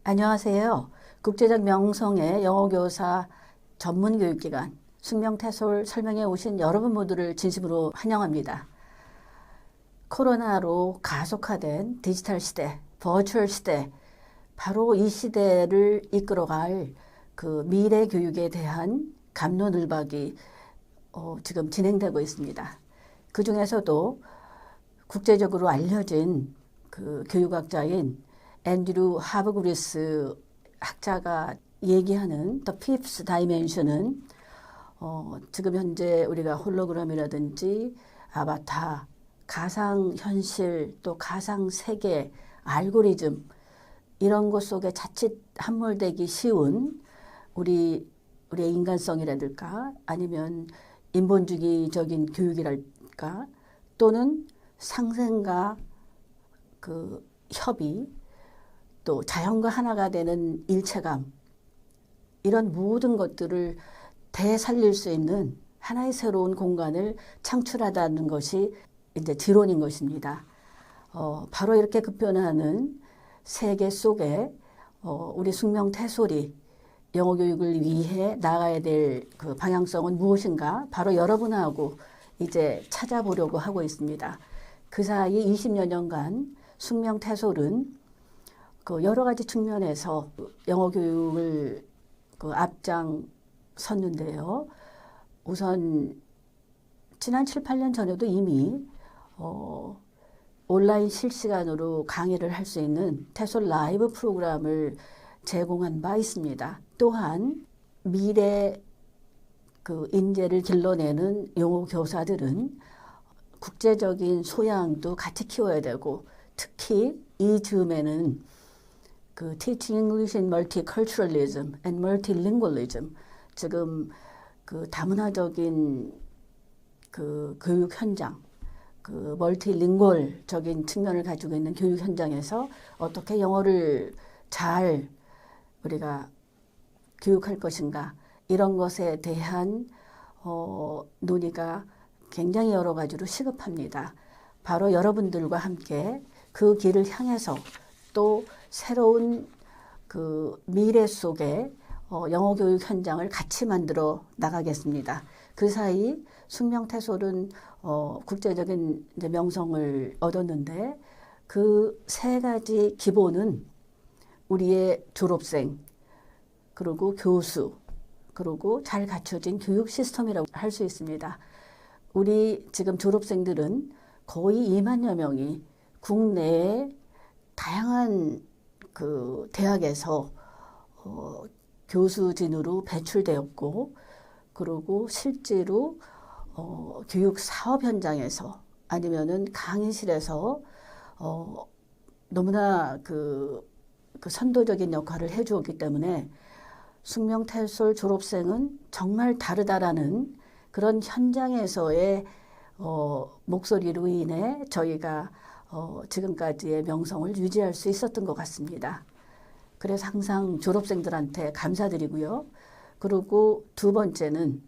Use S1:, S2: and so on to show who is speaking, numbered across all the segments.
S1: 안녕하세요. 국제적 명성의 영어교사 전문교육기관 숙명테솔 설명에 오신 여러분 모두를 진심으로 환영합니다. 코로나로 가속화된 디지털 시대, 버추얼 시대, 바로 이 시대를 이끌어갈 그 미래 교육에 대한 갑론을박이 지금 진행되고 있습니다. 그 중에서도 국제적으로 알려진 그 교육학자인 앤드류 하버그리스 학자가 얘기하는 The Fifth Dimension은 지금 현재 우리가 홀로그램이라든지 아바타, 가상현실, 또 가상세계, 알고리즘 이런 것 속에 자칫 함몰되기 쉬운 우리의 인간성이라든가 아니면 인본주의적인 교육이랄까 또는 상생과 그 협의 또 자연과 하나가 되는 일체감 이런 모든 것들을 되살릴 수 있는 하나의 새로운 공간을 창출하다는 것이 이제 지론인 것입니다. 바로 이렇게 급변하는 세계 속에 우리 숙명테솔이 영어 교육을 위해 나가야 될 그 방향성은 무엇인가 바로 여러분하고 이제 찾아보려고 하고 있습니다. 그 사이 20여 년간 숙명테솔은 그 여러 가지 측면에서 영어 교육을 그 앞장섰는데요. 우선 지난 7, 8년 전에도 이미 온라인 실시간으로 강의를 할 수 있는 테솔 라이브 프로그램을 제공한 바 있습니다. 또한 미래 그 인재를 길러내는 영어 교사들은 국제적인 소양도 같이 키워야 되고 특히 이 즈음에는 그 Teaching English in Multiculturalism and Multilingualism 지금 그 다문화적인 그 교육 현장 그 멀티링골적인 측면을 가지고 있는 교육 현장에서 어떻게 영어를 잘 우리가 교육할 것인가 이런 것에 대한 논의가 굉장히 여러 가지로 시급합니다. 바로 여러분들과 함께 그 길을 향해서 또 새로운 그 미래 속에 영어 교육 현장을 같이 만들어 나가겠습니다. 그 사이 숙명테솔은 국제적인 이제 명성을 얻었는데 그 세 가지 기본은 우리의 졸업생 그리고 교수 그리고 잘 갖춰진 교육 시스템이라고 할 수 있습니다. 우리 지금 졸업생들은 거의 2만여 명이 국내에 다양한 그 대학에서 교수진으로 배출되었고 그리고 실제로 교육 사업 현장에서 아니면은 강의실에서 너무나 그 선도적인 역할을 해주었기 때문에 숙명테솔 졸업생은 정말 다르다라는 그런 현장에서의 목소리로 인해 저희가 지금까지의 명성을 유지할 수 있었던 것 같습니다. 그래서 항상 졸업생들한테 감사드리고요. 그리고 두 번째는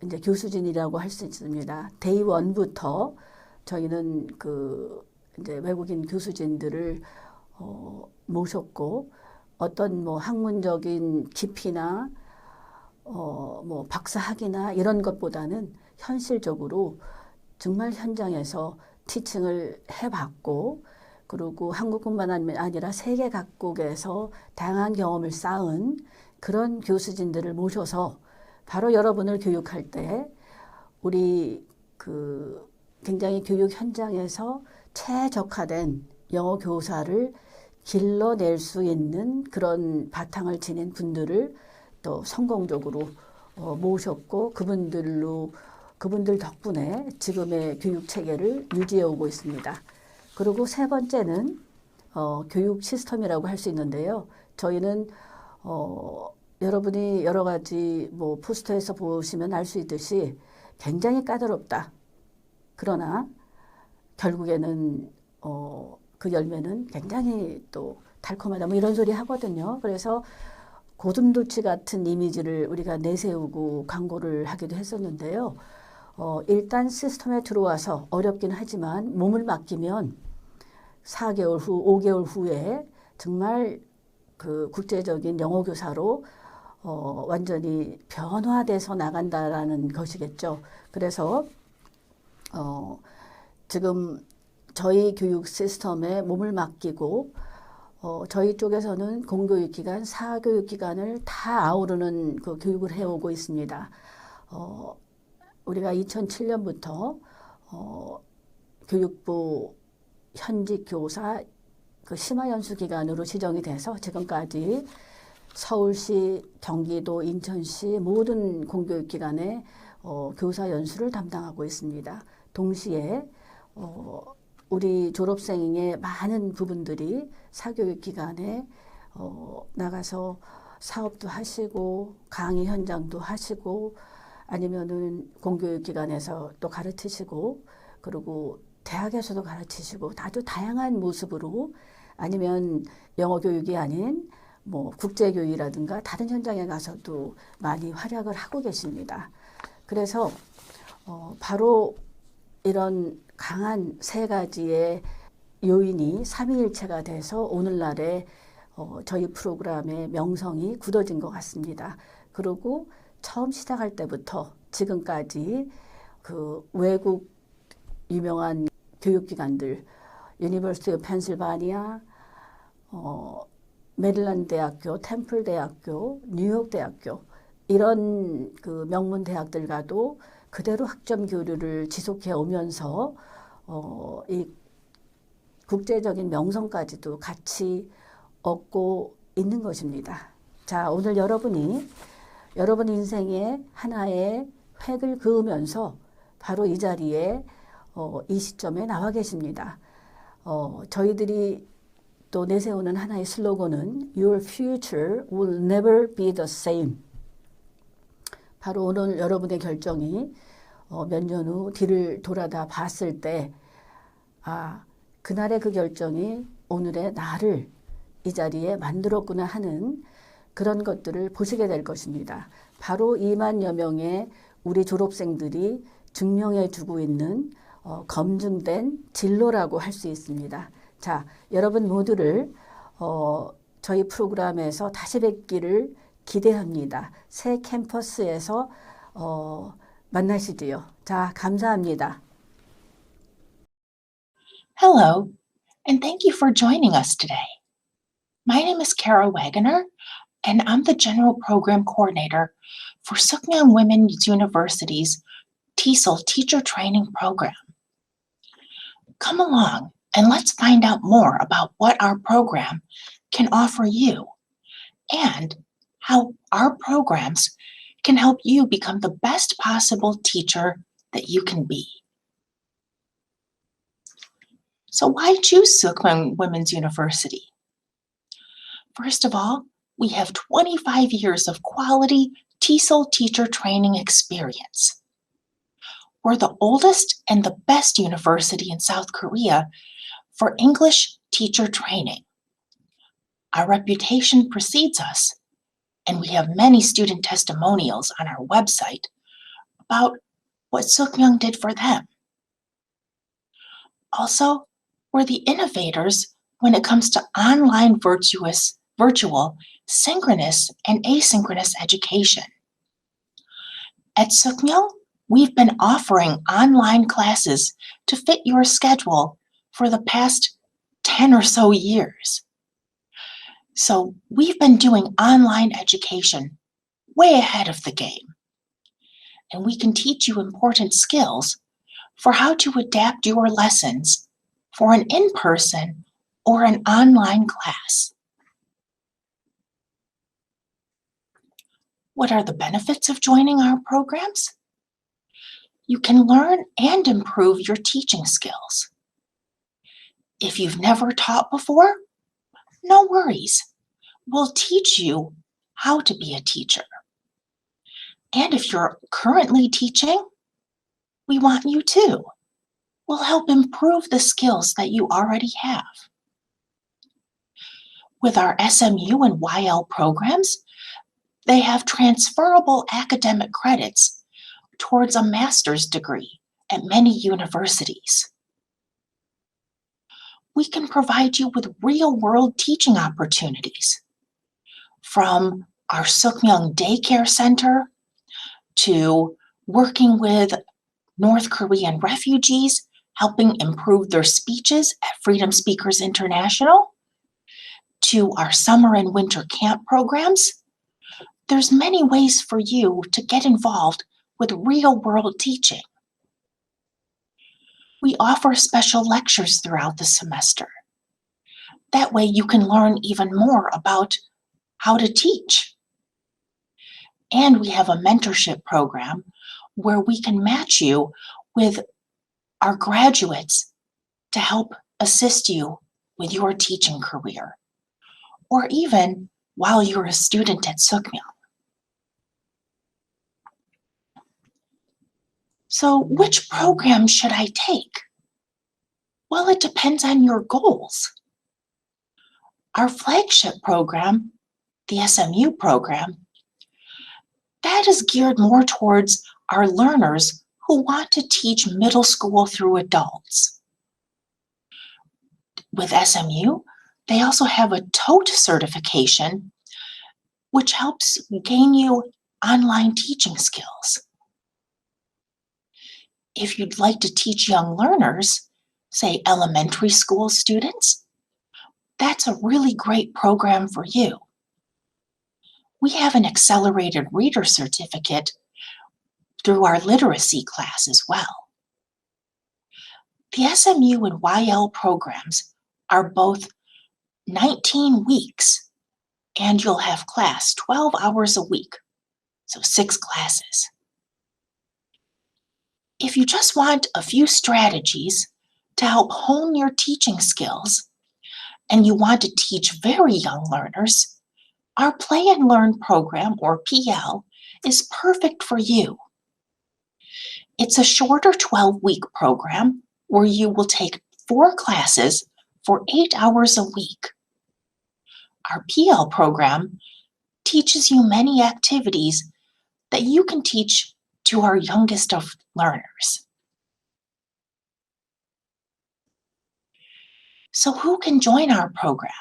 S1: 이제 교수진이라고 할 수 있습니다. 데이 1부터 저희는 그 이제 외국인 교수진들을 모셨고 어떤 뭐 학문적인 깊이나 뭐 박사학위나 이런 것보다는 현실적으로 정말 현장에서 티칭을 해봤고 그리고 한국뿐만 아니라 세계 각국에서 다양한 경험을 쌓은 그런 교수진들을 모셔서 바로 여러분을 교육할 때 우리 그 굉장히 교육 현장에서 최적화된 영어 교사를 길러낼 수 있는 그런 바탕을 지닌 분들을 또 성공적으로 모셨고 그분들 덕분에 지금의 교육 체계를 유지해 오고 있습니다. 그리고 세 번째는 교육 시스템이라고 할 수 있는데요. 저희는 여러분이 여러 가지 뭐 포스터에서 보시면 알 수 있듯이 굉장히 까다롭다. 그러나 결국에는 그 열매는 굉장히 또 달콤하다. 뭐 이런 소리 하거든요. 그래서 고슴도치 같은 이미지를 우리가 내세우고 광고를 하기도 했었는데요. 일단 시스템에 들어와서 어렵긴 하지만 몸을 맡기면 4개월 후, 5개월 후에 정말 그 국제적인 영어 교사로 완전히 변화돼서 나간다라는 것이겠죠. 그래서 지금 저희 교육 시스템에 몸을 맡기고 저희 쪽에서는 공교육기관, 사교육기관을 다 아우르는 그 교육을 해오고 있습니다. 우리가 2007년부터 교육부 현직 교사 그 심화연수 기관으로 지정이 돼서 지금까지 서울시, 경기도, 인천시 모든 공교육기관에 교사 연수를 담당하고 있습니다. 동시에 우리 졸업생의 많은 부분들이 사교육기관에 나가서 사업도 하시고 강의 현장도 하시고 아니면은 공교육기관에서 또 가르치시고 그리고 대학에서도 가르치시고 아주 다양한 모습으로 아니면 영어 교육이 아닌 뭐 국제교육이라든가 다른 현장에 가서도 많이 활약을 하고 계십니다. 그래서 바로 이런 강한 세 가지의 요인이 삼위일체가 돼서 오늘날의 저희 프로그램의 명성이 굳어진 것 같습니다. 그리고 처음 시작할 때부터 지금까지 그 외국 유명한 교육기관들, 유니버시티 오브 펜실바니아, 메릴랜드 대학교, 템플 대학교, 뉴욕 대학교 이런 그 명문 대학들과도 그대로 학점 교류를 지속해 오면서 이 국제적인 명성까지도 같이 얻고 있는 것입니다. 자, 오늘 여러분이 여러분 인생의 하나의 획을 그으면서 바로 이 자리에 이 시점에 나와 계십니다. 저희들이 또 내세우는 하나의 슬로건은 Your future will never be the same. 바로 오늘 여러분의 결정이 몇 년 후 뒤를 돌아다 봤을 때 그날의 그 결정이 오늘의 나를 이 자리에 만들었구나 하는 그런 것들을 보시게 될 것입니다. 바로 2만여 명의 우리 졸업생들이 증명해 주고 있는 검증된 진로라고 할 수 있습니다. 자, 여러분 모두를 저희 프로그램에서 다시 뵙기를 기대합니다. 새 캠퍼스에서 만나시지요. 자, 감사합니다.
S2: Hello, and thank you for joining us today. My name is Kara Waggoner, and I'm the General Program Coordinator for Sukmyeong Women's University's TESOL Teacher Training Program. Come along and let's find out more about what our program can offer you and how our programs can help you become the best possible teacher that you can be. So why choose Sukmyeong Women's University? First of all, we have 25 years of quality TESOL teacher training experience. We're the oldest and the best university in South Korea for English teacher training. Our reputation precedes us, and we have many student testimonials on our website about what Sukmyeong did for them. Also, we're the innovators when it comes to online virtual, synchronous, and asynchronous education. At Sukmyeong, we've been offering online classes to fit your schedule for the past 10 or so years. So we've been doing online education way ahead of the game. And we can teach you important skills for how to adapt your lessons for an in-person or an online class. What are the benefits of joining our programs? You can learn and improve your teaching skills. If you've never taught before, no worries. We'll teach you how to be a teacher. And if you're currently teaching, we want you to. We'll help improve the skills that you already have. With our SMU and YL programs, they have transferable academic credits towards a master's degree at many universities. we can provide you with real-world teaching opportunities, from our Sukmyung Daycare Center to working with North Korean refugees, helping improve their speeches at Freedom Speakers International, to our summer and winter camp programs. There's many ways for you to get involved with real-world teaching. We offer special lectures throughout the semester. That way you can learn even more about how to teach. And we have a mentorship program where we can match you with our graduates to help assist you with your teaching career, or even while you're a student at Sukmyung. So which program should I take? Well, it depends on your goals. Our flagship program, the SMU program, that is geared more towards our learners who want to teach middle school through adults. With SMU, they also have a TOET certification, which helps gain you online teaching skills. If you'd like to teach young learners, say elementary school students, that's a really great program for you. We have an accelerated reader certificate through our literacy class as well. The SMU and YL programs are both 19 weeks, and you'll have class 12 hours a week, so 6 classes. If you just want a few strategies to help hone your teaching skills, and you want to teach very young learners, our Play and Learn program, or PL, is perfect for you. It's a shorter 12-week program where you will take 4 classes for 8 hours a week. Our PL program teaches you many activities that you can teach to our youngest of learners. So who can join our program?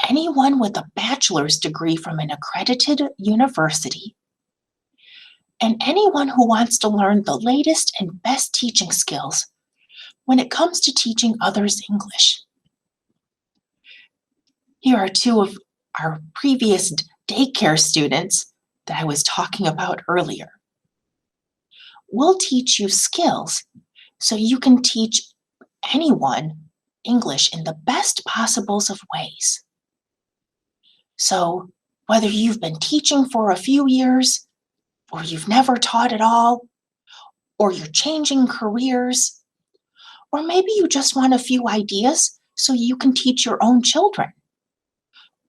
S2: Anyone with a bachelor's degree from an accredited university, and anyone who wants to learn the latest and best teaching skills when it comes to teaching others English. Here are 2 of our previous daycare students that I was talking about earlier. We'll teach you skills so you can teach anyone English in the best possibles of ways. So whether you've been teaching for a few years, or you've never taught at all, or you're changing careers, or maybe you just want a few ideas so you can teach your own children,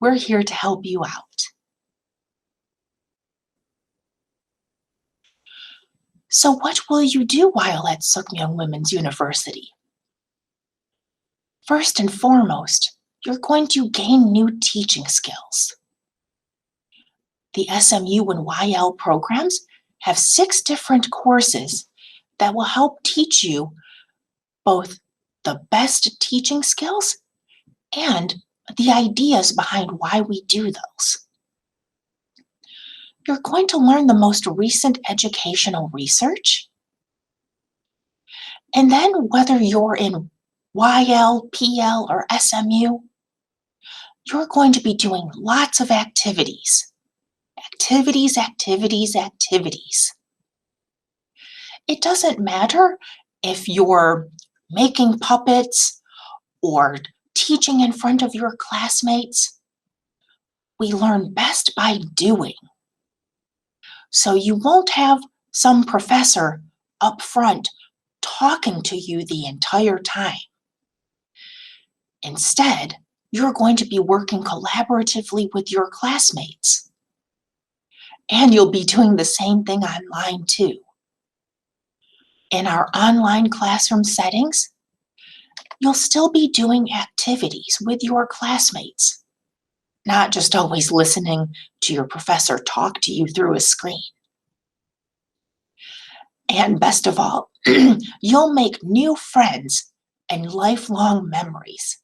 S2: we're here to help you out. So what will you do while at Sukmyung Women's University? First and foremost, you're going to gain new teaching skills. The SMU and YL programs have 6 different courses that will help teach you both the best teaching skills and the ideas behind why we do those. You're going to learn the most recent educational research. And then whether you're in YL, PL, or SMU, you're going to be doing lots of activities. Activities, activities, activities. It doesn't matter if you're making puppets or teaching in front of your classmates. We learn best by doing. So you won't have some professor up front talking to you the entire time. Instead, you're going to be working collaboratively with your classmates. And you'll be doing the same thing online too. In our online classroom settings, you'll still be doing activities with your classmates, not just always listening to your professor talk to you through a screen. And best of all, you'll make new friends and lifelong memories,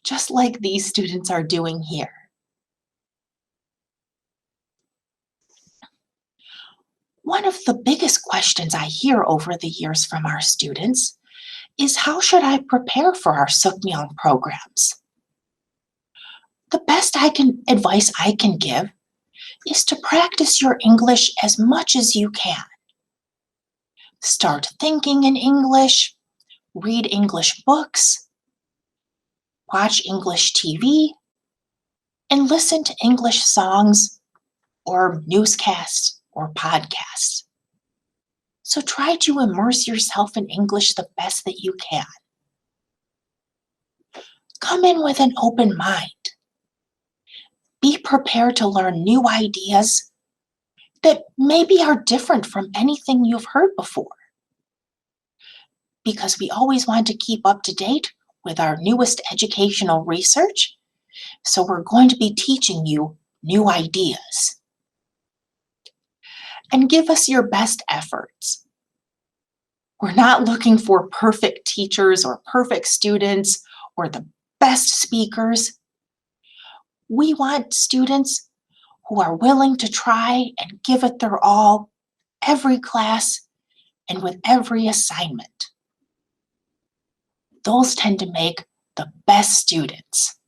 S2: just like these students are doing here. One of the biggest questions I hear over the years from our students is, how should I prepare for our Sukmyong programs? The best advice I can give is to practice your English as much as you can. Start thinking in English, read English books, watch English TV, and listen to English songs or newscasts or podcasts. So try to immerse yourself in English the best that you can. Come in with an open mind. Be prepared to learn new ideas that maybe are different from anything you've heard before, because we always want to keep up to date with our newest educational research, so we're going to be teaching you new ideas. And give us your best efforts. We're not looking for perfect teachers or perfect students or the best speakers. We want students who are willing to try and give it their all every class and with every assignment. Those tend to make the best students.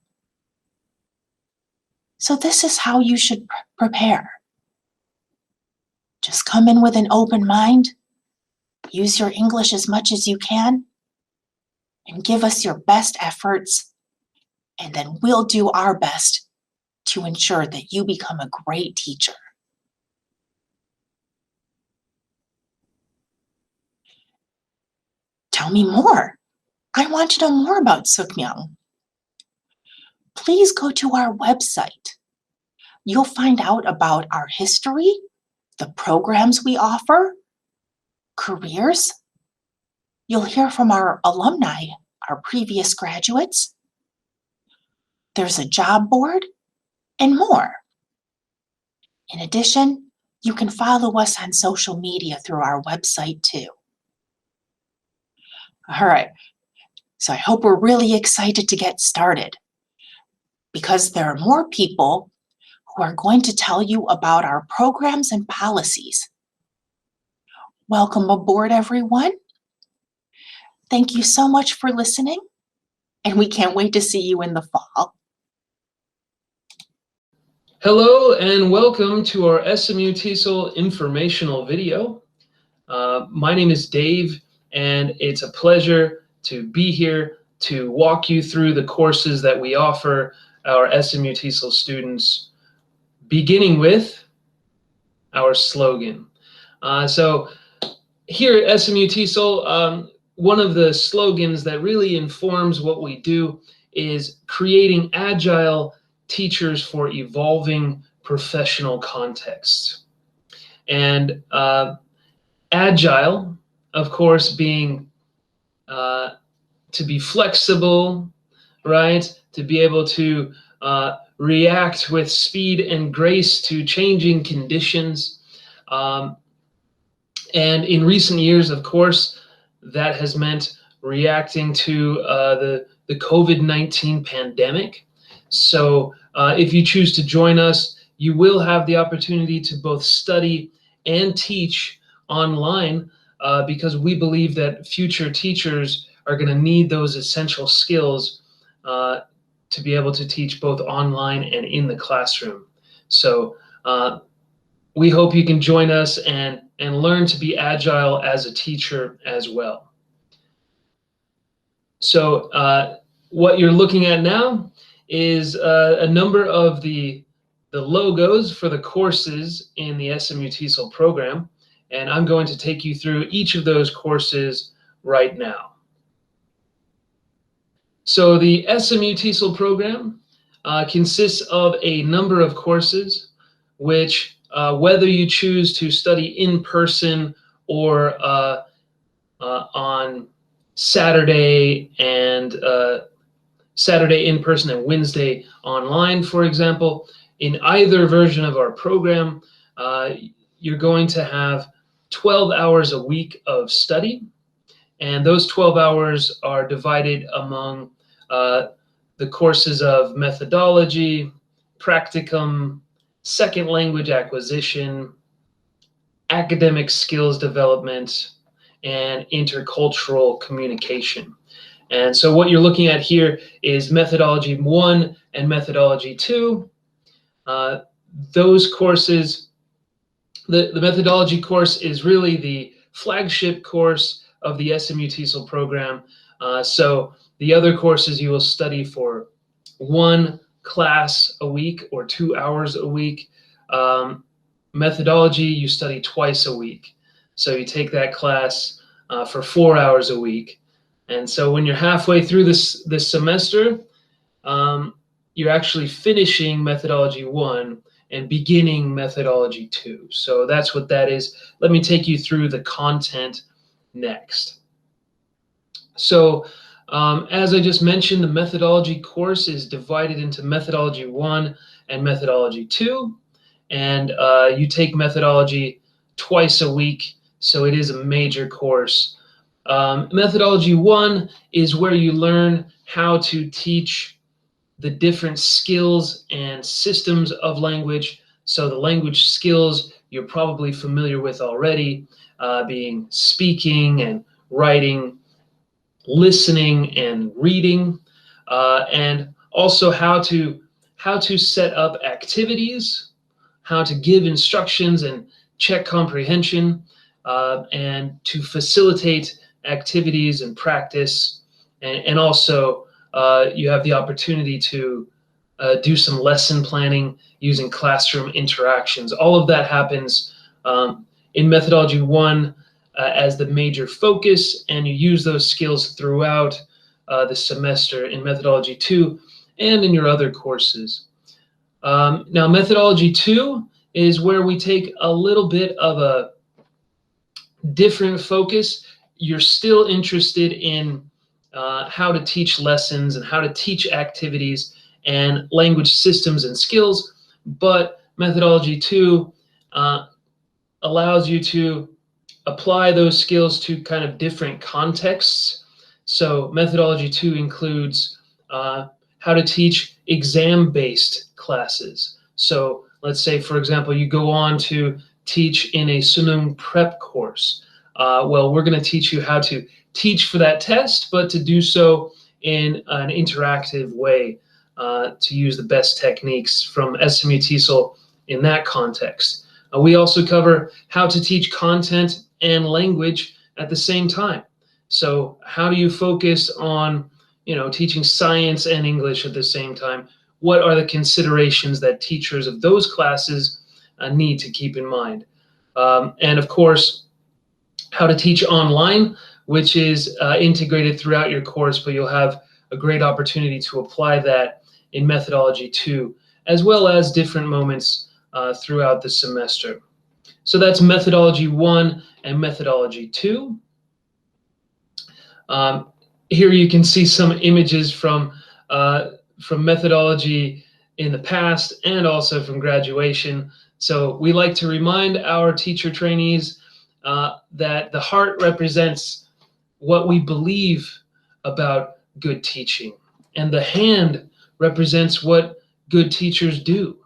S2: So this is how you should prepare. Just come in with an open mind, use your English as much as you can, and give us your best efforts, and then we'll do our best to ensure that you become a great teacher. Tell me more. I want to know more about Sukmyong. Please go to our website. You'll find out about our history, the programs we offer, careers. You'll hear from our alumni, our previous graduates. There's a job board and more. In addition, you can follow us on social media through our website too. All right, so I hope we're really excited to get started, because there are more people who are going to tell you about our programs and policies. Welcome aboard, everyone. Thank you so much for listening, and we can't wait to see you in the fall.
S3: Hello and welcome to our SMU-TESOL informational video. My name is Dave, and it's a pleasure to be here to walk you through the courses that we offer our SMU-TESOL students, beginning with our slogan. So here at SMU-TESOL, one of the slogans that really informs what we do is creating agile teachers for evolving professional contexts. And agile, of course, being to be flexible, right? To be able to react with speed and grace to changing conditions. And in recent years, of course, that has meant reacting to the COVID-19 pandemic. So if you choose to join us, you will have the opportunity to both study and teach online, because we believe that future teachers are going to need those essential skills to be able to teach both online and in the classroom. So we hope you can join us and learn to be agile as a teacher as well. So what you're looking at now is a number of the logos for the courses in the SMU-TESOL program, and I'm going to take you through each of those courses right now. So the SMU-TESOL program consists of a number of courses, which whether you choose to study in person or on Saturday in person and Wednesday online, for example, in either version of our program, you're going to have 12 hours a week of study. And those 12 hours are divided among the courses of methodology, practicum, second language acquisition, academic skills development, and intercultural communication. And so what you're looking at here is methodology 1 and methodology 2. Those courses, the methodology course is really the flagship course of the SMU-TESOL program. So the other courses you will study for 1 class a week or 2 hours a week. Methodology you study twice a week. So you take that class for 4 hours a week. And so when you're halfway through this semester, you're actually finishing methodology 1 and beginning methodology 2. So that's what that is. Let me take you through the content next. So as I just mentioned, the methodology course is divided into methodology 1 and methodology 2. And you take methodology twice a week, so it is a major course. Methodology 1 is where you learn how to teach the different skills and systems of language. So the language skills you're probably familiar with already, being speaking and writing, listening and reading, and also how to set up activities, how to give instructions and check comprehension, and to facilitate activities and practice. And also you have the opportunity to do some lesson planning using classroom interactions. All of that happens in methodology 1 as the major focus, and you use those skills throughout the semester in methodology 2 and in your other courses. Now methodology 2 is where we take a little bit of a different focus. You're still interested in how to teach lessons and how to teach activities and language systems and skills, but methodology 2 allows you to apply those skills to kind of different contexts. So methodology 2 includes how to teach exam-based classes. So let's say, for example, you go on to teach in a Suneung prep course. Well, we're going to teach you how to teach for that test, but to do so in an interactive way, to use the best techniques from SMU-TESOL in that context. We also cover how to teach content and language at the same time. So how do you focus on, teaching science and English at the same time? What are the considerations that teachers of those classes need to keep in mind? And of course, how to teach online, which is integrated throughout your course, but you'll have a great opportunity to apply that in methodology 2, as well as different moments throughout the semester. So that's methodology 1 and methodology 2. Here you can see some images from methodology in the past and also from graduation. So we like to remind our teacher trainees that the heart represents what we believe about good teaching, and the hand represents what good teachers do,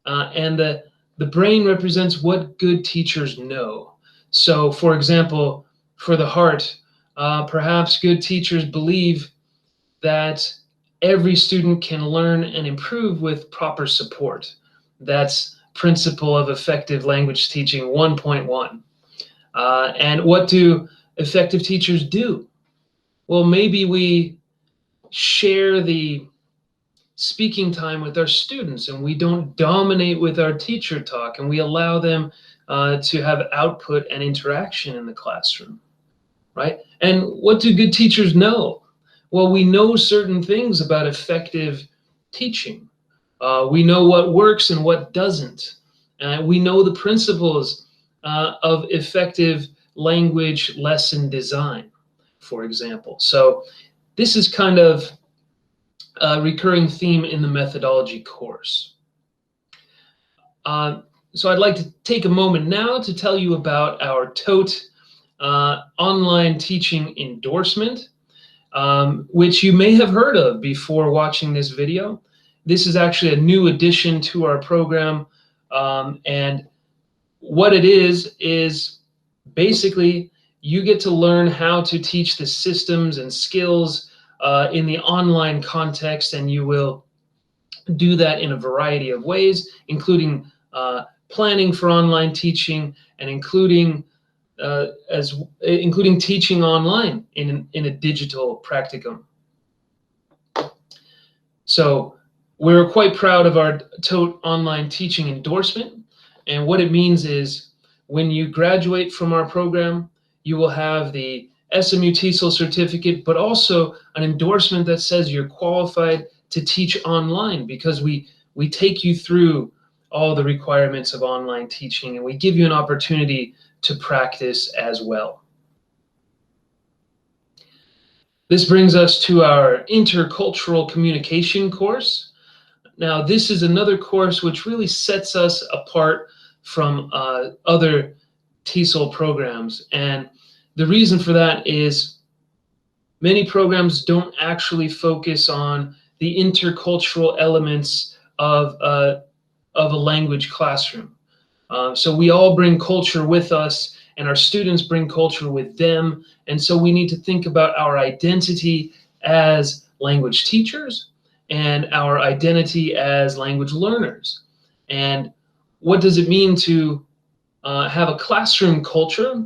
S3: and the brain represents what good teachers know. So for example, for the heart, perhaps good teachers believe that every student can learn and improve with proper support. That's principle of effective language teaching 1.1. And what do effective teachers do? Well, maybe we share the speaking time with our students, and we don't dominate with our teacher talk, and we allow them to have output and interaction in the classroom, right? And what do good teachers know? Well, we know certain things about effective teaching. We know what works and what doesn't. We know the principles of effective language lesson design, for example. So this is kind of a recurring theme in the methodology course. So I'd like to take a moment now to tell you about our TOTE online teaching endorsement, which you may have heard of before watching this video. This is actually a new addition to our program, and what it is basically you get to learn how to teach the systems and skills in the online context, and you will do that in a variety of ways, including planning for online teaching and including teaching online in a digital practicum. So we're quite proud of our TOTE online teaching endorsement, and what it means is when you graduate from our program, you will have the SMU-TESOL certificate, but also an endorsement that says you're qualified to teach online, because we take you through all the requirements of online teaching, and we give you an opportunity to practice as well. This brings us to our intercultural communication course. Now, this is another course which really sets us apart from other TESOL programs, and the reason for that is many programs don't actually focus on the intercultural elements of a language classroom. So we all bring culture with us, and our students bring culture with them, and so we need to think about our identity as language teachers and our identity as language learners. And what does it mean to have a classroom culture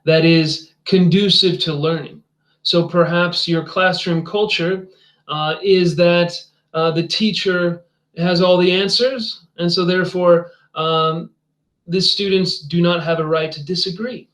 S3: that is conducive to learning? So perhaps your classroom culture is that the teacher has all the answers, and so therefore the students do not have a right to disagree.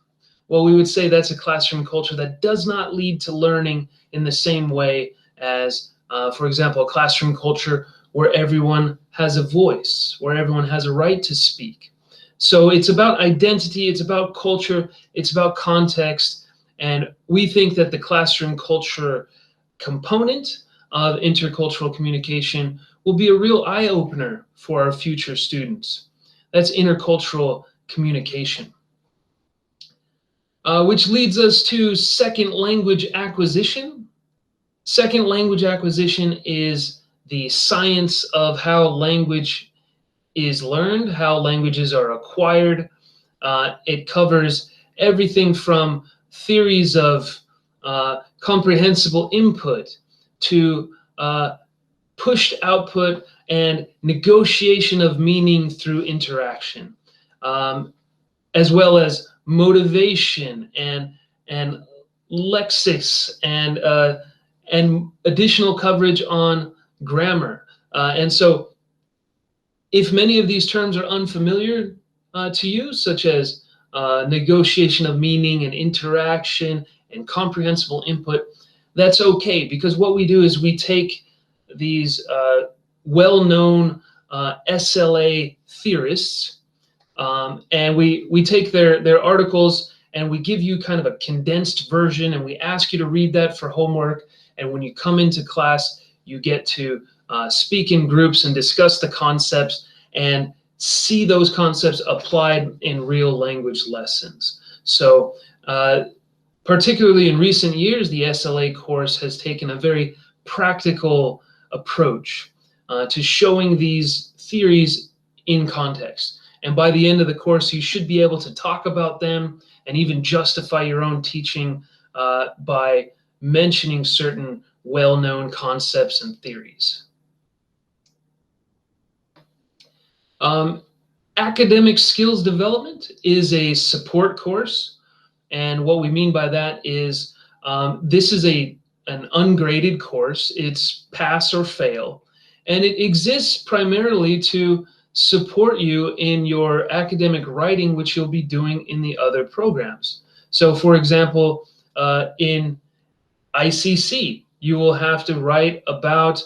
S3: Well, we would say that's a classroom culture that does not lead to learning in the same way as, for example, a classroom culture where everyone has a voice, where everyone has a right to speak. So it's about identity, it's about culture, it's about context, and we think that the classroom culture component of intercultural communication will be a real eye-opener for our future students. That's intercultural communication. Which leads us to second language acquisition. Second language acquisition is the science of how language is learned, how languages are acquired. It covers everything from theories of comprehensible input to pushed output and negotiation of meaning through interaction, as well as motivation and lexics and additional coverage on grammar. And so if many of these terms are unfamiliar to you, such as negotiation of meaning and interaction and comprehensible input, that's okay, because what we do is we take these well-known SLA theorists, and we take their articles and we give you kind of a condensed version, and we ask you to read that for homework. And when you come into class, you get to speak in groups and discuss the concepts and see those concepts applied in real language lessons. So particularly in recent years, the SLA course has taken a very practical approach to showing these theories in context. And by the end of the course, you should be able to talk about them and even justify your own teaching by mentioning certain well-known concepts and theories. Academic skills development is a support course. And what we mean by that is this is an ungraded course. It's pass or fail. And it exists primarily to support you in your academic writing, which you'll be doing in the other programs. So for example, in ICC, you will have to write about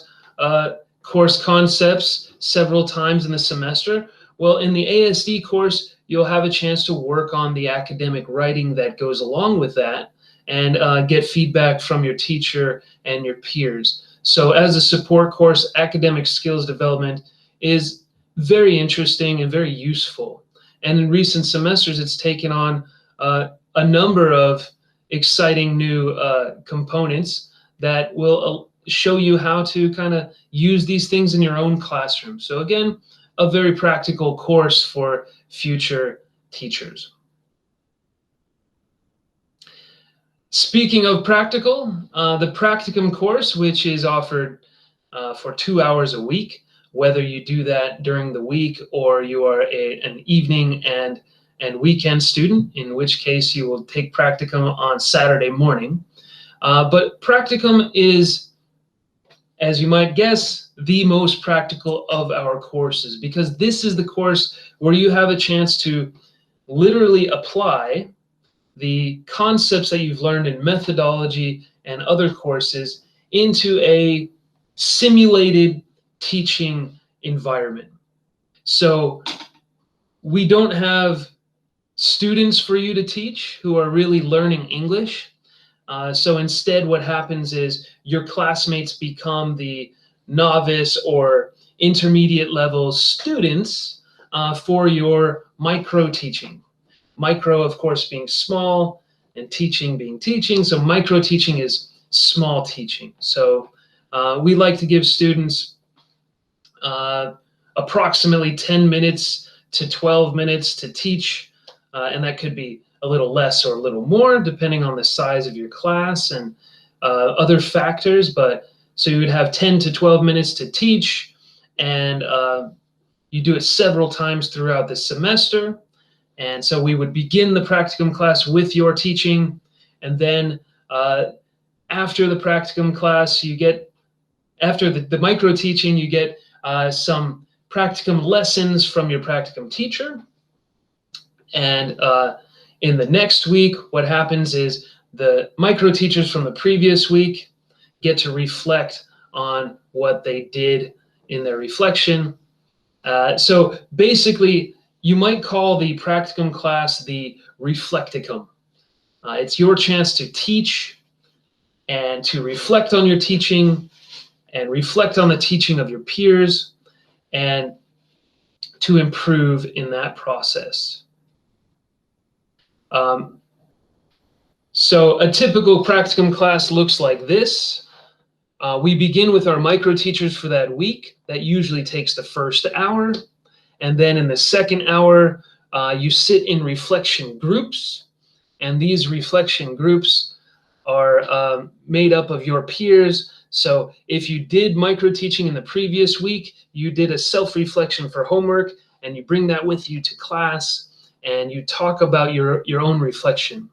S3: course concepts several times in the semester. Well, in the ASD course, you'll have a chance to work on the academic writing that goes along with that and get feedback from your teacher and your peers. So as a support course, academic skills development is very interesting and very useful. And in recent semesters, it's taken on a a number of exciting new components that will show you how to kind of use these things in your own classroom. So again, a very practical course for future teachers. Speaking of practical, the practicum course, which is offered for 2 hours a week, whether you do that during the week or you are an evening and weekend student, in which case you will take practicum on Saturday morning. But practicum is, as you might guess, the most practical of our courses, because this is the course where you have a chance to literally apply the concepts that you've learned in methodology and other courses into a simulated teaching environment. So we don't have students for you to teach who are really learning English. So instead what happens is your classmates become the novice or intermediate level students for your micro teaching. Micro, of course, being small and teaching being teaching. So micro teaching is small teaching. So we like to give students approximately 10 minutes to 12 minutes to teach. And that could be a little less or a little more, depending on the size of your class and other factors. But so you would have 10 to 12 minutes to teach, and you do it several times throughout the semester. And so we would begin the practicum class with your teaching, and then after the practicum class, you get, after the micro teaching, you get some practicum lessons from your practicum teacher. And in the next week, what happens is the micro teachers from the previous week get to reflect on what they did in their reflection. So basically, you might call the practicum class the reflecticum. It's your chance to teach and to reflect on your teaching and reflect on the teaching of your peers and to improve in that process. So a typical practicum class looks like this. We begin with our micro teachers for that week. That usually takes the first hour. And then in the second hour, you sit in reflection groups. And these reflection groups are made up of your peers. So if you did micro teaching in the previous week, you did a self-reflection for homework, and you bring that with you to class, and you talk about your own reflection.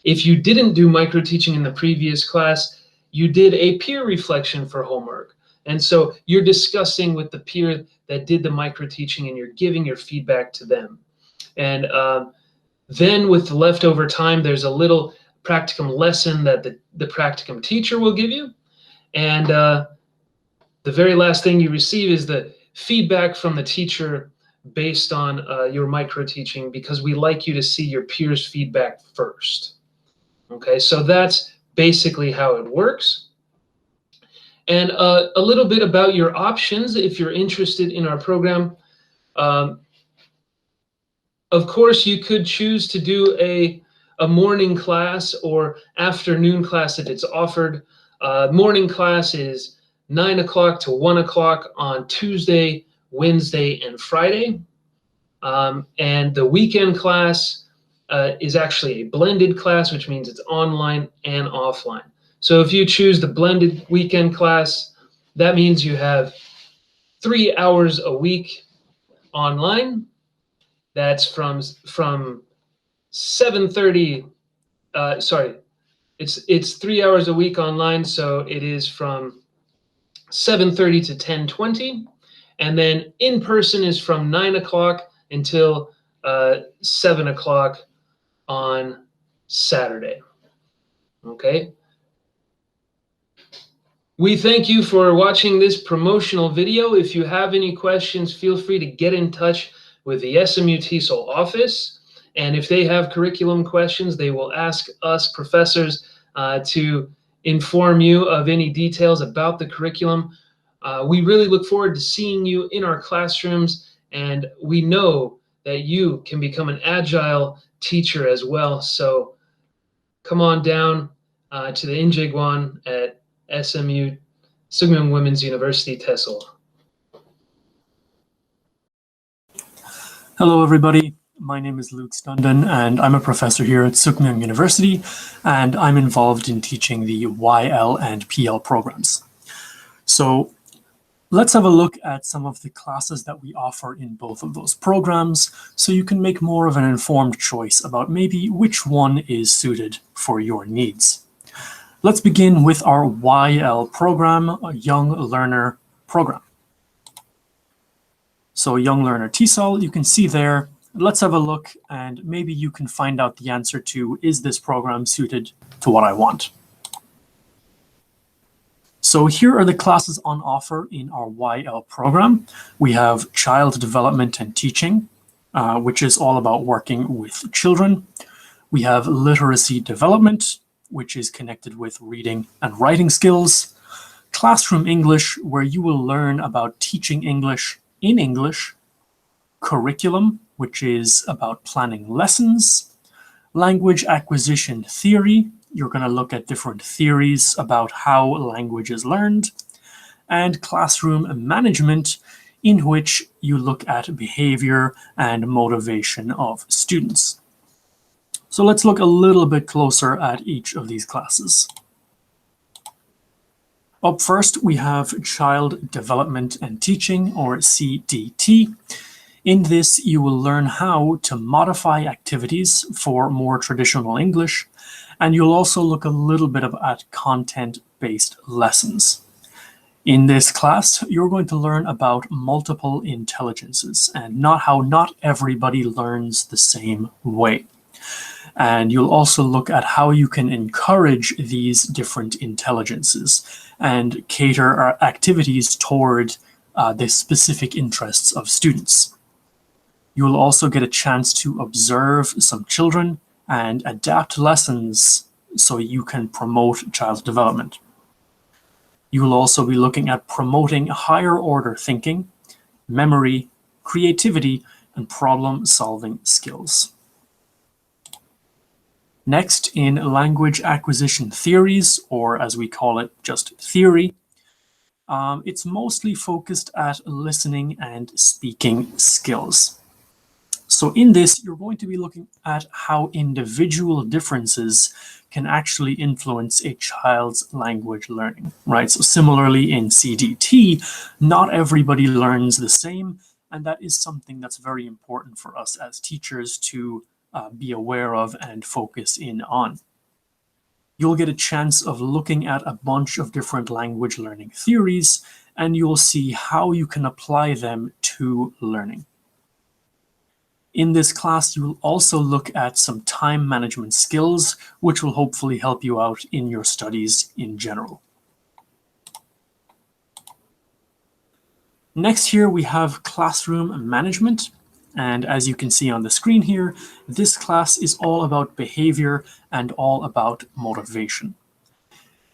S3: If you didn't do micro teaching in the previous class, you did a peer reflection for homework. And so you're discussing with the peer that did the micro teaching, and you're giving your feedback to them. And then with the leftover time, there's a little practicum lesson that the practicum teacher will give you. And the very last thing you receive is the feedback from the teacher based on your micro teaching, because we like you to see your peers' feedback first. Okay, so that's basically how it works. And a little bit about your options if you're interested in our program. Of course, you could choose to do a morning class or afternoon class if it's offered. Morning class is 9 o'clock to 1 o'clock on Tuesday, Wednesday, and Friday. And the weekend class is actually a blended class, which means it's online and offline. So if you choose the blended weekend class, that means you have 3 hours a week online. That's from 7:30. It's 3 hours a week online, so it is from 7:30 to 10:20, and then in person is from 9 o'clock until 7 o'clock on Saturday. Okay. We thank you for watching this promotional video. If you have any questions, feel free to get in touch with the SMU-TESOL office. And if they have curriculum questions, they will ask us professors to inform you of any details about the curriculum. We really look forward to seeing you in our classrooms, and we know that you can become an agile teacher as well. So come on down to the Injigwan at SMU, Sugmyung Women's University, TESOL.
S4: Hello, everybody. My name is Luke Stundon, and I'm a professor here at Sukmyung University, and I'm involved in teaching the YL and PL programs. So let's have a look at some of the classes that we offer in both of those programs so you can make more of an informed choice about maybe which one is suited for your needs. Let's begin with our YL program, a Young Learner program. So Young Learner TESOL, you can see there. Let's have a look and maybe you can find out the answer to, is this program suited to what I want? So here are the classes on offer in our YL program. We have Child Development and Teaching, which is all about working with children. We have Literacy Development, which is connected with reading and writing skills. Classroom English, where you will learn about teaching English in English. Curriculum, which is about planning lessons. Language Acquisition Theory, you're going to look at different theories about how language is learned. And Classroom Management, in which you look at behavior and motivation of students. So let's look a little bit closer at each of these classes. Up first, we have Child Development and Teaching, or CDT. In this, you will learn how to modify activities for more traditional English, and you'll also look a little bit at content-based lessons. In this class, you're going to learn about multiple intelligences and how not everybody learns the same way. And you'll also look at how you can encourage these different intelligences and cater our activities toward the specific interests of students. You will also get a chance to observe some children and adapt lessons so you can promote child development. You will also be looking at promoting higher order thinking, memory, creativity, and problem-solving skills. Next, in Language Acquisition Theories, or as we call it, just theory, it's mostly focused at listening and speaking skills. So in this, you're going to be looking at how individual differences can actually influence a child's language learning, right? So similarly in CDT, not everybody learns the same, and that is something that's very important for us as teachers to be aware of and focus in on. You'll get a chance of looking at a bunch of different language learning theories, and you'll see how you can apply them to learning. In this class, you will also look at some time management skills, which will hopefully help you out in your studies in general. Next here, we have Classroom Management. And as you can see on the screen here, this class is all about behavior and all about motivation.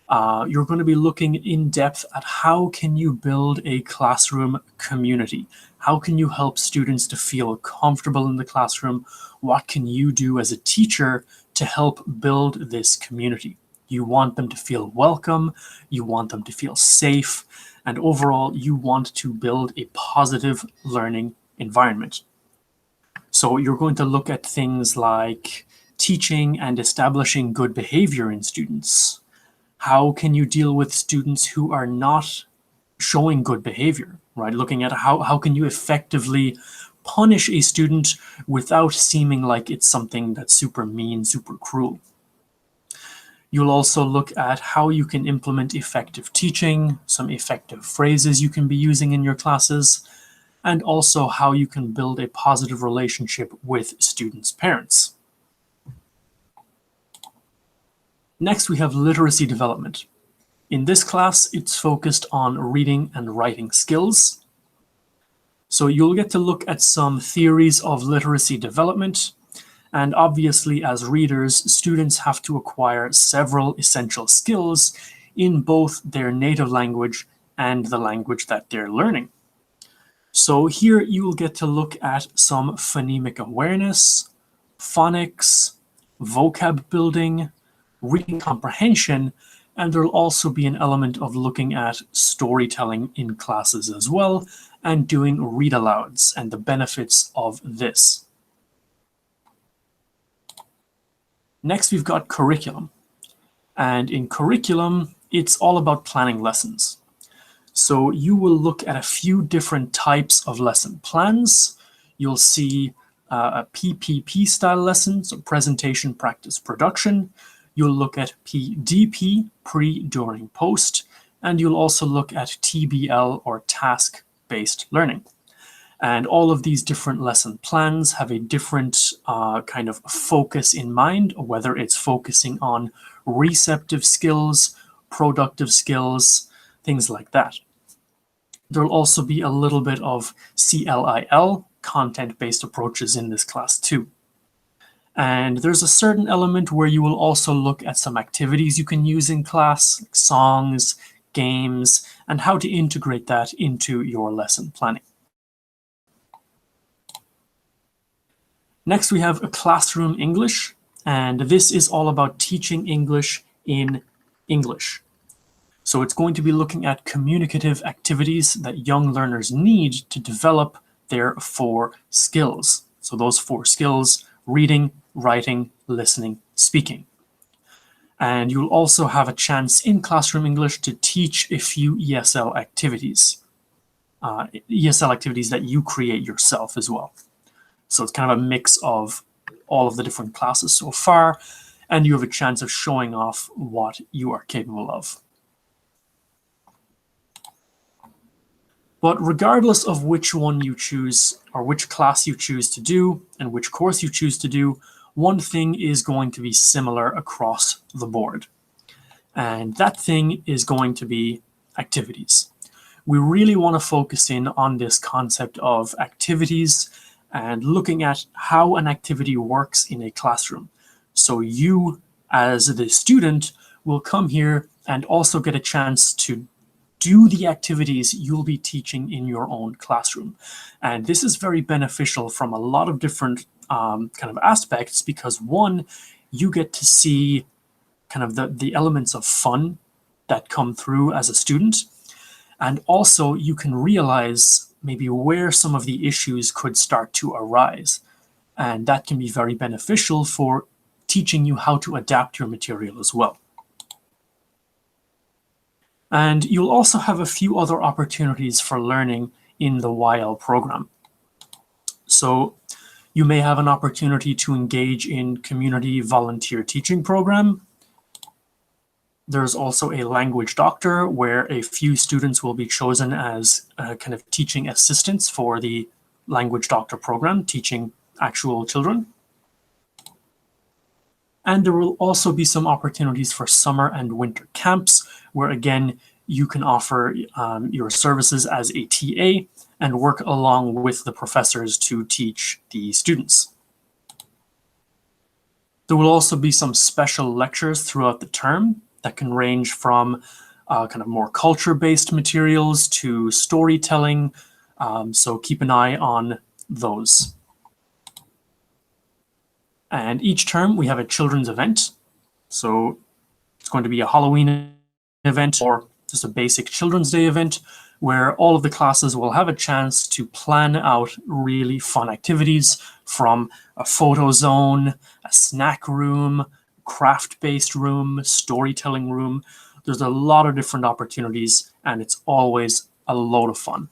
S4: You're going to be looking in depth at how can you build a classroom community? How can you help students to feel comfortable in the classroom? What can you do as a teacher to help build this community? You want them to feel welcome, you want them to feel safe, and overall, you want to build a positive learning environment. So you're going to look at things like teaching and establishing good behavior in students. How can you deal with students who are not showing good behavior, right? Looking at how can you effectively punish a student without seeming like it's something that's super mean, super cruel. You'll also look at how you can implement effective teaching, some effective phrases you can be using in your classes, and also how you can build a positive relationship with students' parents. Next, we have literacy development. In this class, it's focused on reading and writing skills. So you'll get to look at some theories of literacy development. And obviously, as readers, students have to acquire several essential skills in both their native language and the language that they're learning. So here you'll get to look at some phonemic awareness, phonics, vocab building, reading comprehension, and there'll also be an element of looking at storytelling in classes as well, and doing read-alouds and the benefits of this. Next, we've got curriculum. And in curriculum, it's all about planning lessons. So you will look at a few different types of lesson plans. You'll see a PPP style lesson, so presentation, practice, production. You'll look at PDP, pre, during, post, and you'll also look at TBL, or task-based learning. And all of these different lesson plans have a different kind of focus in mind, whether it's focusing on receptive skills, productive skills, things like that. There'll also be a little bit of CLIL, content-based approaches, in this class too. And there's a certain element where you will also look at some activities you can use in class, like songs, games, and how to integrate that into your lesson planning. Next, we have a classroom English, and this is all about teaching English in English. So it's going to be looking at communicative activities that young learners need to develop their 4 skills. So those 4 skills: reading, writing, listening, speaking. And you'll also have a chance in classroom English to teach a few ESL activities. ESL activities that you create yourself as well. So it's kind of a mix of all of the different classes so far, and you have a chance of showing off what you are capable of. But regardless of which one you choose, or which class you choose to do, and which course you choose to do, one thing is going to be similar across the board. And that thing is going to be activities. We really want to focus in on this concept of activities and looking at how an activity works in a classroom. So you, as the student, will come here and also get a chance to do the activities you'll be teaching in your own classroom. And this is very beneficial from a lot of different kind of aspects, because one, you get to see kind of the elements of fun that come through as a student. And also you can realize maybe where some of the issues could start to arise. And that can be very beneficial for teaching you how to adapt your material as well. And you'll also have a few other opportunities for learning in the YL program. So you may have an opportunity to engage in community volunteer teaching program. There's also a language doctor where a few students will be chosen as kind of teaching assistants for the language doctor program, teaching actual children. And there will also be some opportunities for summer and winter camps, where again, you can offer your services as a TA and work along with the professors to teach the students. There will also be some special lectures throughout the term that can range from kind of more culture-based materials to storytelling. So keep an eye on those. And each term we have a children's event. So it's going to be a Halloween event or just a basic Children's Day event, where all of the classes will have a chance to plan out really fun activities, from a photo zone, a snack room, craft-based room, storytelling room. There's a lot of different opportunities, and it's always a load of fun.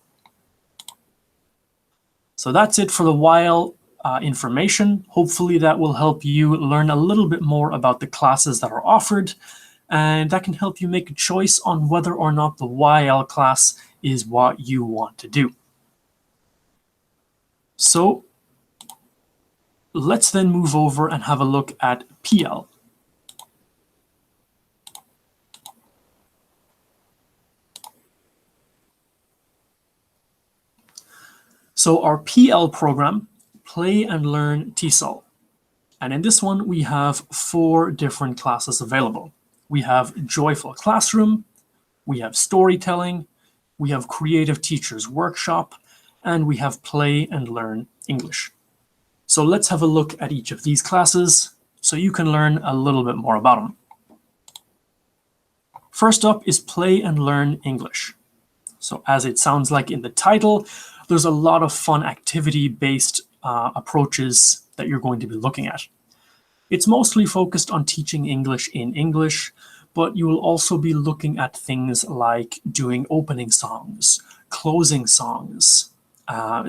S4: So that's it for the YL information. Hopefully that will help you learn a little bit more about the classes that are offered, and that can help you make a choice on whether or not the YL class is what you want to do. So let's then move over and have a look at PL. So our PL program, Play and Learn TESOL. And in this one, we have 4 different classes available. We have Joyful Classroom, we have Storytelling, we have Creative Teachers Workshop, and we have Play and Learn English. So let's have a look at each of these classes so you can learn a little bit more about them. First up is Play and Learn English. So as it sounds like in the title, there's a lot of fun activity-based approaches that you're going to be looking at. It's mostly focused on teaching English in English, but you will also be looking at things like doing opening songs, closing songs.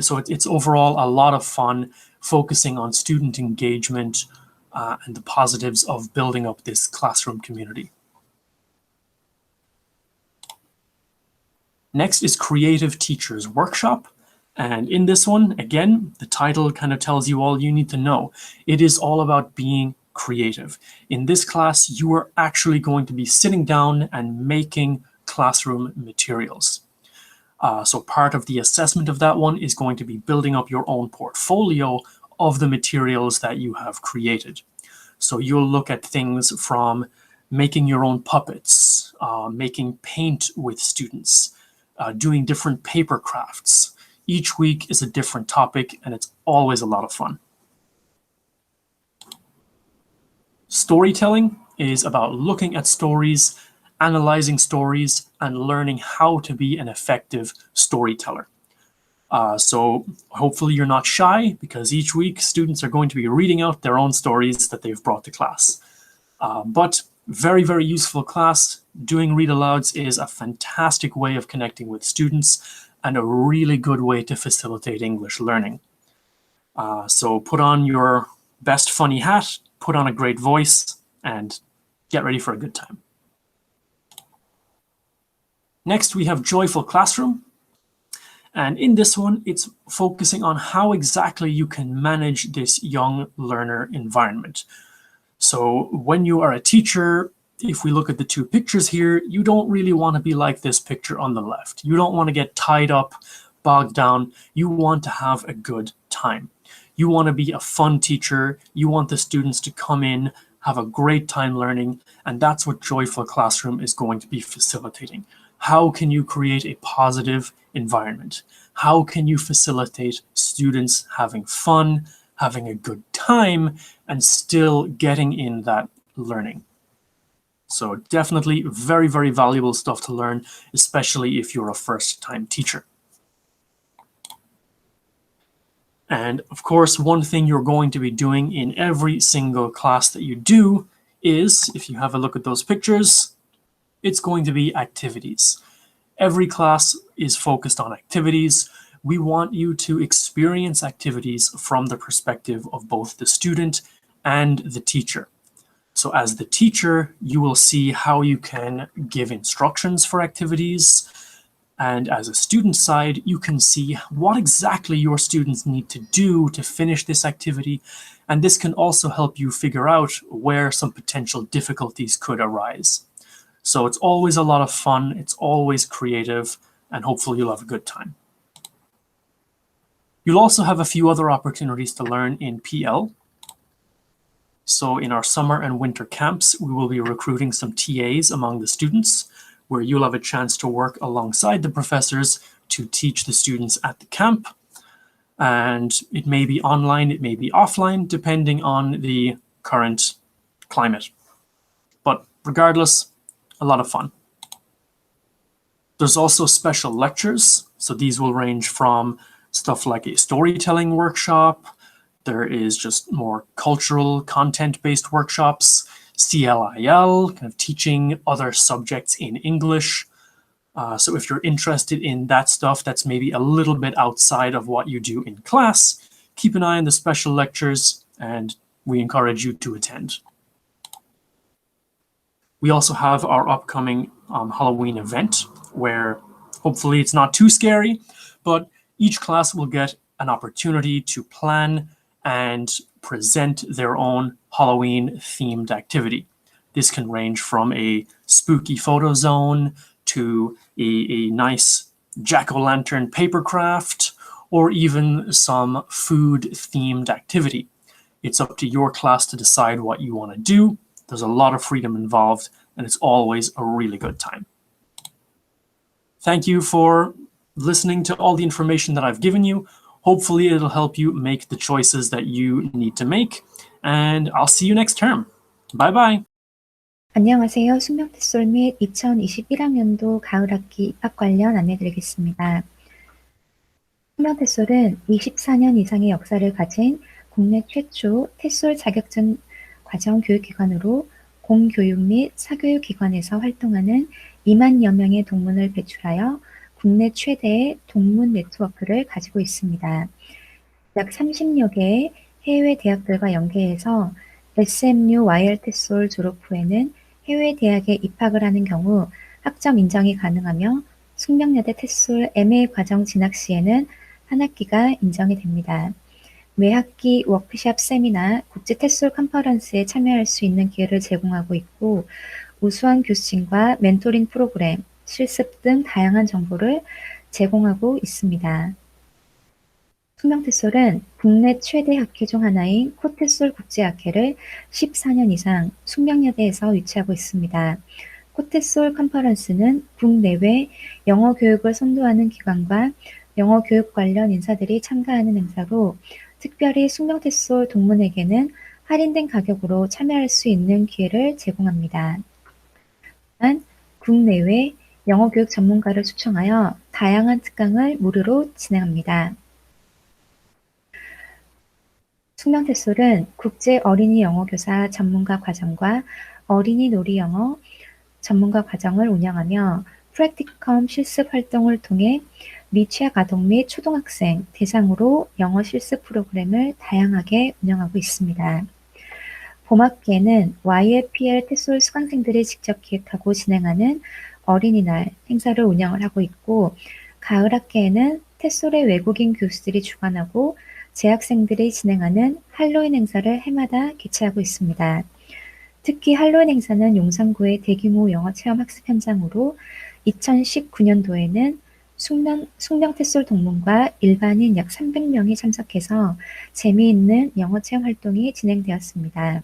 S4: So it's overall a lot of fun, focusing on student engagement and the positives of building up this classroom community. Next is Creative Teachers Workshop. And in this one, again, the title kind of tells you all you need to know. It is all about being creative. In this class, you are actually going to be sitting down and making classroom materials. So part of the assessment of that one is going to be building up your own portfolio of the materials that you have created. So you'll look at things from making your own puppets, making paint with students, doing different paper crafts. Each week is a different topic, and it's always a lot of fun. Storytelling is about looking at stories, analyzing stories, and learning how to be an effective storyteller. So hopefully you're not shy, because each week students are going to be reading out their own stories that they've brought to class. But very, very useful class. Doing read-alouds is a fantastic way of connecting with students and a really good way to facilitate English learning. So put on your best funny hat, put on a great voice, and get ready for a good time. Next, we have Joyful Classroom. And in this one, it's focusing on how exactly you can manage this young learner environment. So when you are a teacher, if we look at the two pictures here, you don't really want to be like this picture on the left. You don't want to get tied up, bogged down. You want to have a good time. You want to be a fun teacher. You want the students to come in, have a great time learning, and that's what Joyful Classroom is going to be facilitating. How can you create a positive environment? How can you facilitate students having fun, having a good time, and still getting in that learning? So definitely very, very valuable stuff to learn, especially if you're a first-time teacher. And of course, one thing you're going to be doing in every single class that you do is, if you have a look at those pictures, it's going to be activities. Every class is focused on activities. We want you to experience activities from the perspective of both the student and the teacher. So as the teacher, you will see how you can give instructions for activities. And as a student side, you can see what exactly your students need to do to finish this activity. And this can also help you figure out where some potential difficulties could arise. So it's always a lot of fun, it's always creative, and hopefully you'll have a good time. You'll also have a few other opportunities to learn in PL. So in our summer and winter camps, we will be recruiting some TAs among the students, where you'll have a chance to work alongside the professors to teach the students at the camp. And it may be online, it may be offline, depending on the current climate. But regardless, a lot of fun. There's also special lectures. So these will range from stuff like a storytelling workshop. There is just more cultural content-based workshops, CLIL, kind of teaching other subjects in English. So if you're interested in that stuff that's maybe a little bit outside of what you do in class, keep an eye on the special lectures, and we encourage you to attend. We also have our upcoming Halloween event, where hopefully it's not too scary, but each class will get an opportunity to plan and present their own Halloween-themed activity. This can range from a spooky photo zone to a nice jack-o'-lantern paper craft, or even some food-themed activity. It's up to your class to decide what you want to do. There's a lot of freedom involved, and it's always a really good time. Thank you for listening to all the information that I've given you. Hopefully it'll help you make the choices that you need to make, and I'll see you next term. Bye-bye.
S5: 안녕하세요. 숙명테솔 및 2021학년도 가을학기 입학 관련 안내드리겠습니다. 숙명테솔은 24년 이상의 역사를 가진 국내 최초 테솔 자격증 과정 교육기관으로 공교육 및 사교육기관에서 활동하는 2만여 명의 동문을 배출하여 국내 최대의 동문 네트워크를 가지고 있습니다. 약 30여 개의 해외 대학들과 연계해서 SMU YL-TESOL 졸업 후에는 해외 대학에 입학을 하는 경우 학점 인정이 가능하며 숙명여대 테솔 MA 과정 진학 시에는 한 학기가 인정이 됩니다. 매 학기 워크숍 세미나 국제 테솔 컨퍼런스에 참여할 수 있는 기회를 제공하고 있고 우수한 교수진과 멘토링 프로그램, 실습 등 다양한 정보를 제공하고 있습니다. 숙명테솔은 국내 최대 학회 중 하나인 코테솔 국제학회를 14년 이상 숙명여대에서 유치하고 있습니다. 코테솔 컨퍼런스는 국내외 영어 교육을 선도하는 기관과 영어 교육 관련 인사들이 참가하는 행사로 특별히 숙명테솔 동문에게는 할인된 가격으로 참여할 수 있는 기회를 제공합니다. 또한 국내외 영어 교육 전문가를 초청하여 다양한 특강을 무료로 진행합니다. 숙명테솔은 국제 어린이 영어 교사 전문가 과정과 어린이 놀이 영어 전문가 과정을 운영하며 프랙티컴 실습 활동을 통해 미취학 아동 및 초등학생 대상으로 영어 실습 프로그램을 다양하게 운영하고 있습니다. 봄학기에는 YL-TESOL 수강생들이 직접 기획하고 진행하는 어린이날 행사를 운영을 하고 있고 가을학기에는 테솔의 외국인 교수들이 주관하고 재학생들이 진행하는 할로윈 행사를 해마다 개최하고 있습니다. 특히 할로윈 행사는 용산구의 대규모 영어체험 학습 현장으로 2019년도에는 숙명테솔 동문과 일반인 약 300명이 참석해서 재미있는 영어체험 활동이 진행되었습니다.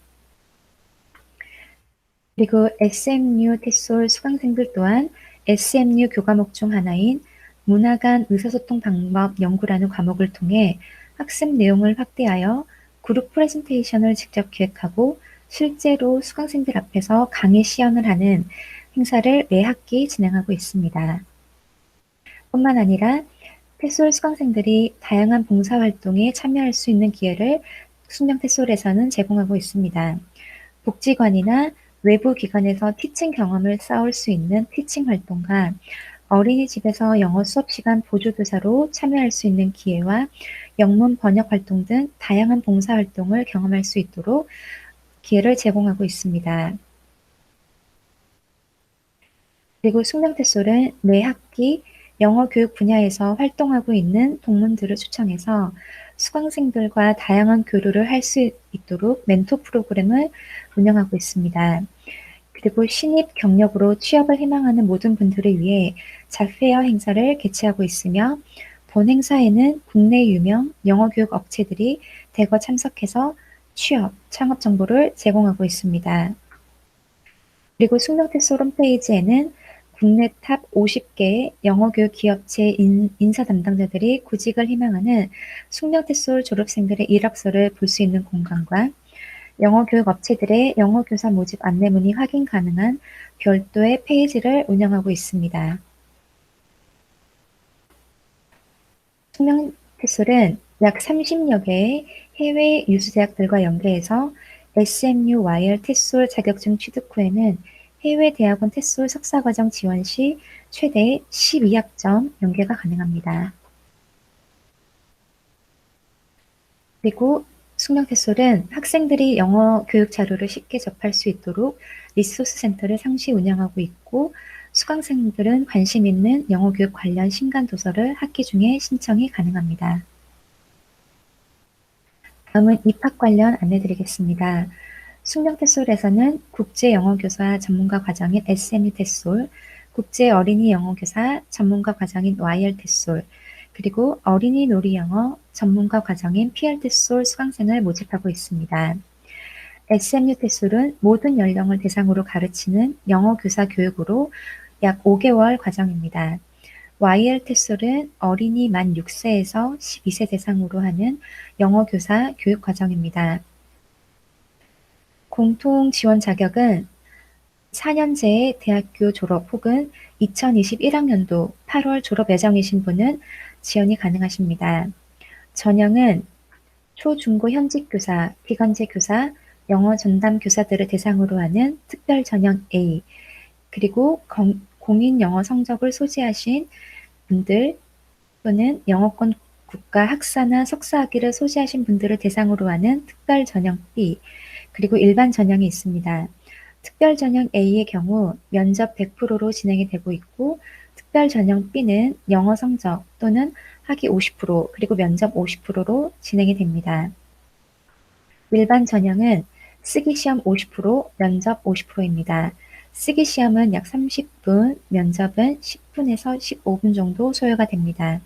S5: 그리고 SMU-TESOL 수강생들 또한 SMU 교과목 중 하나인 문화 간 의사소통 방법 연구라는 과목을 통해 학습 내용을 확대하여 그룹 프레젠테이션을 직접 기획하고 실제로 수강생들 앞에서 강의 시연을 하는 행사를 매 학기 진행하고 있습니다. 뿐만 아니라 테솔 수강생들이 다양한 봉사활동에 참여할 수 있는 기회를 숙명테솔에서는 제공하고 있습니다. 복지관이나 외부 기관에서 티칭 경험을 쌓을 수 있는 티칭 활동과 어린이집에서 영어 수업 시간 보조교사로 참여할 수 있는 기회와 영문 번역 활동 등 다양한 봉사활동을 경험할 수 있도록 기회를 제공하고 있습니다. 그리고 숙명테솔은 매 학기 영어 교육 분야에서 활동하고 있는 동문들을 초청해서 수강생들과 다양한 교류를 할 수 있도록 멘토 프로그램을 운영하고 있습니다. 그리고 신입 경력으로 취업을 희망하는 모든 분들을 위해 잡페어 행사를 개최하고 있으며 본 행사에는 국내 유명 영어 교육 업체들이 대거 참석해서 취업, 창업 정보를 제공하고 있습니다. 그리고 숙명테솔 홈페이지에는 국내 탑 50개의 영어 교육 기업체 인사 담당자들이 구직을 희망하는 숙명테솔 졸업생들의 이력서를 볼 수 있는 공간과 영어 교육 업체들의 영어 교사 모집 안내문이 확인 가능한 별도의 페이지를 운영하고 있습니다. 숙명테솔은 약 30여 개의 해외 유수대학들과 연계해서 SMU YL-TESOL 자격증 취득 후에는 해외 대학원 테솔 석사과정 지원 시 최대 12학점 연계가 가능합니다. 그리고 숙명테솔은 학생들이 영어 교육 자료를 쉽게 접할 수 있도록 리소스 센터를 상시 운영하고 있고 수강생들은 관심 있는 영어 교육 관련 신간 도서를 학기 중에 신청이 가능합니다. 다음은 입학 관련 안내드리겠습니다. 숙명테솔에서는 국제 영어교사 전문가 과정인 SMU-TESOL, 국제 어린이 영어교사 전문가 과정인 YL-TESOL, 그리고 어린이 놀이 영어 전문가 과정인 PL-TESOL 수강생을 모집하고 있습니다. SMU-TESOL은 모든 연령을 대상으로 가르치는 영어 교사 교육으로 약 5개월 과정입니다. YL-TESOL은 어린이 만 6세에서 12세 대상으로 하는 영어 교사 교육 과정입니다. 공통 지원 자격은 4년제 대학교 졸업 혹은 2021학년도 8월 졸업 예정이신 분은 지원이 가능하십니다. 전형은 초, 중고 현직 교사, 비간제 교사, 영어 전담 교사들을 대상으로 하는 특별 전형 A, 그리고 공인 영어 성적을 소지하신 분들 또는 영어권 국가 학사나 석사학위를 소지하신 분들을 대상으로 하는 특별 전형 B, 그리고 일반 전형이 있습니다. 특별 전형 A의 경우 면접 100%로 진행이 되고 있고, 특별 전형 B는 영어 성적 또는 학위 50% 그리고 면접 50%로 진행이 됩니다. 일반 전형은 쓰기 시험 50%, 면접 50%입니다. 쓰기 시험은 약 30분, 면접은 10분에서 15분 정도 소요가 됩니다.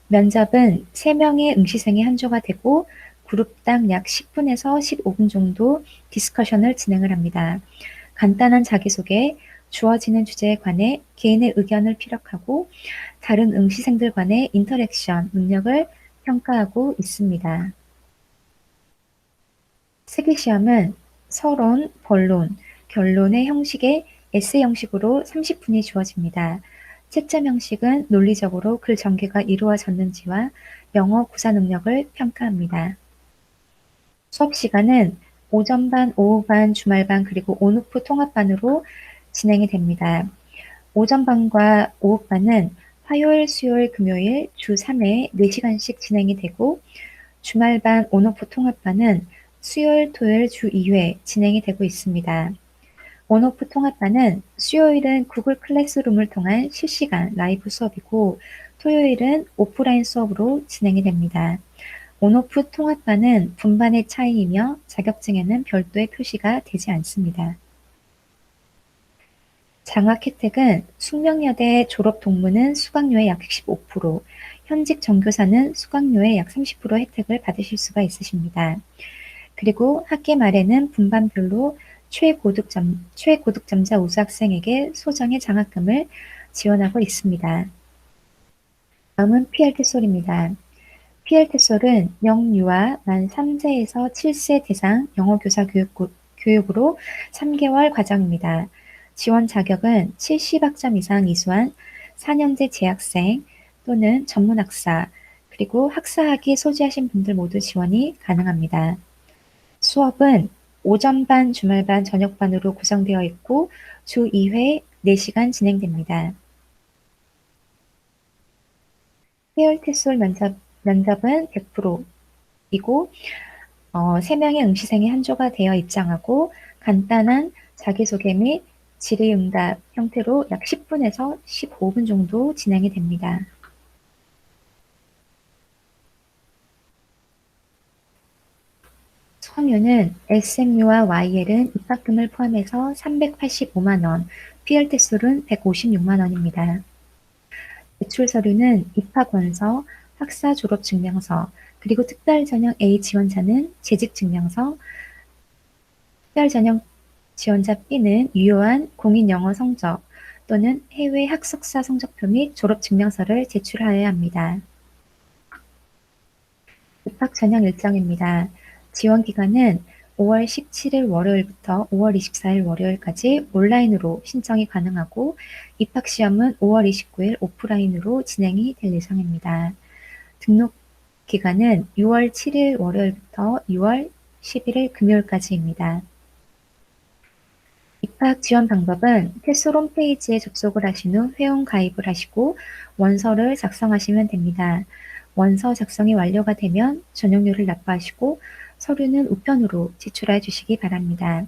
S5: 면접은 3명의 응시생이 한조가 되고 그룹당 약 10분에서 15분 정도 디스커션을 진행을 합니다. 간단한 자기소개, 주어지는 주제에 관해 개인의 의견을 피력하고 다른 응시생들 간의 인터랙션 능력을 평가하고 있습니다. 쓰기시험은 서론, 본론, 결론의 형식의 에세이 형식으로 30분이 주어집니다. 채점 형식은 논리적으로 글 전개가 이루어졌는지와 영어 구사 능력을 평가합니다. 수업 시간은 오전반, 오후반, 주말반, 그리고 온오프 통합반으로 진행이 됩니다. 오전반과 오후반은 화요일, 수요일, 금요일 주 3회 4시간씩 진행이 되고, 주말반, 온오프 통합반은 수요일, 토요일 주 2회 진행이 되고 있습니다. 온오프 통합반은 수요일은 구글 클래스룸을 통한 실시간 라이브 수업이고, 토요일은 오프라인 수업으로 진행이 됩니다. 온오프 통합반은 분반의 차이이며 자격증에는 별도의 표시가 되지 않습니다. 장학 혜택은 숙명여대 졸업 동문은 수강료의 약 15%, 현직 전교사는 수강료의 약 30% 혜택을 받으실 수가 있으십니다. 그리고 학기 말에는 분반별로 최고득점자 우수학생에게 소정의 장학금을 지원하고 있습니다. 다음은 PL-TESOL입니다. PL-TESOL은 영유아 만 3세에서 7세 대상 영어교사 교육으로 3개월 과정입니다. 지원 자격은 70학점 이상 이수한 4년제 재학생 또는 전문학사, 그리고 학사학위 소지하신 분들 모두 지원이 가능합니다. 수업은 오전반, 주말반, 저녁반으로 구성되어 있고 주 2회 4시간 진행됩니다. PL-TESOL 면접은 100%이고 3명의 응시생이 한조가 되어 입장하고 간단한 자기소개 및 질의응답 형태로 약 10분에서 15분 정도 진행이 됩니다. 수강료는 SMU와 YL은 입학금을 포함해서 385만 원, PL-TESOL은 156만 원입니다. 제출 서류는 입학원서, 학사 졸업증명서, 그리고 특별전형 A 지원자는 재직증명서, 특별전형 지원자 B는 유효한 공인 영어 성적 또는 해외 학석사 성적표 및 졸업증명서를 제출하여야 합니다. 입학 전형 일정입니다. 지원 기간은 5월 17일 월요일부터 5월 24일 월요일까지 온라인으로 신청이 가능하고 입학 시험은 5월 29일 오프라인으로 진행이 될 예정입니다. 등록 기간은 6월 7일 월요일부터 6월 11일 금요일까지입니다. 입학 지원 방법은 테솔 홈페이지에 접속을 하신 후 회원 가입을 하시고 원서를 작성하시면 됩니다. 원서 작성이 완료가 되면 전용료를 납부하시고 서류는 우편으로 제출해 주시기 바랍니다.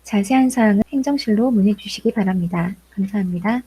S5: 자세한 사항은 행정실로 문의 주시기 바랍니다. 감사합니다.